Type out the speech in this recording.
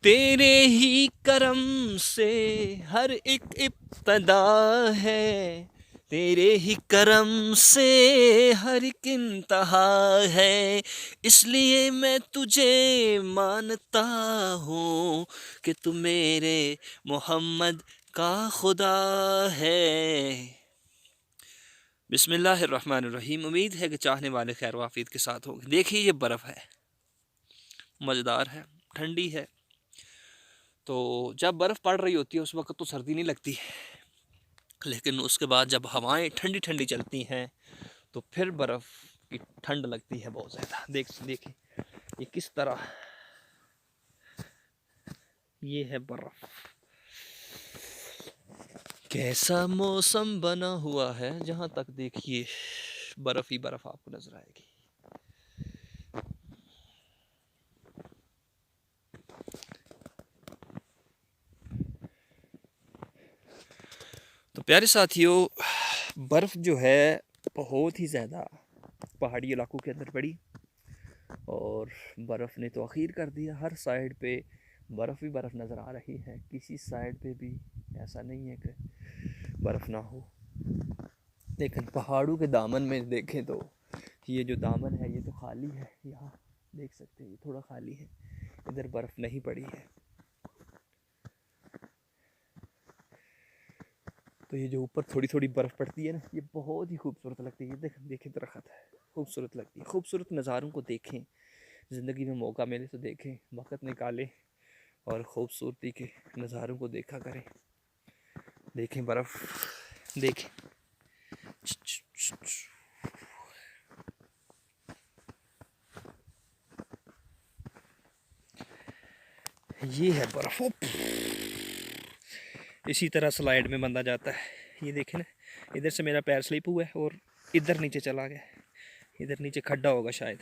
तेरे ही करम से हर एक इब्तदा है, तेरे ही करम से हर एक इंतहा है, इसलिए मैं तुझे मानता हूँ कि तू मेरे मोहम्मद का खुदा है। बिस्मिल्लाहिर्रहमानिर्रहीम। उम्मीद है कि चाहने वाले खैर वाफियत के साथ होंगे। देखिए ये बर्फ़ है, मज़ेदार है, ठंडी है। तो जब बर्फ़ पड़ रही होती है उस वक्त तो सर्दी नहीं लगती, लेकिन उसके बाद जब हवाएं ठंडी ठंडी चलती हैं तो फिर बर्फ़ की ठंड लगती है बहुत ज़्यादा। देखिए ये किस तरह, ये है बर्फ़। कैसा मौसम बना हुआ है, जहाँ तक देखिए बर्फ़ ही बर्फ़ आपको नज़र आएगी। तो प्यारे साथियों, बर्फ़ जो है बहुत ही ज़्यादा पहाड़ी इलाकों के अंदर पड़ी और बर्फ़ ने तो अखीर कर दिया। हर साइड पे बर्फ़ ही बर्फ़ नज़र आ रही है, किसी साइड पे भी ऐसा नहीं है कि बर्फ़ ना हो। लेकिन पहाड़ों के दामन में देखें तो ये जो दामन है ये तो खाली है। यहाँ देख सकते हैं ये थोड़ा खाली है, इधर बर्फ़ नहीं पड़ी है। तो ये जो ऊपर थोड़ी थोड़ी बर्फ़ पड़ती है ना, ये बहुत ही खूबसूरत लगती है। ये देखें दरख्त है, खूबसूरत लगती है। खूबसूरत नज़ारों को देखें, ज़िंदगी में मौका मिले तो देखें, वक़्त निकालें और ख़ूबसूरती के नज़ारों को देखा करें। देखें बर्फ़, देखें ये है बर्फ़। इसी तरह स्लाइड में बंधा जाता है। ये देखें ना, इधर से मेरा पैर स्लिप हुआ है और इधर नीचे चला गया, इधर नीचे खड्डा होगा शायद।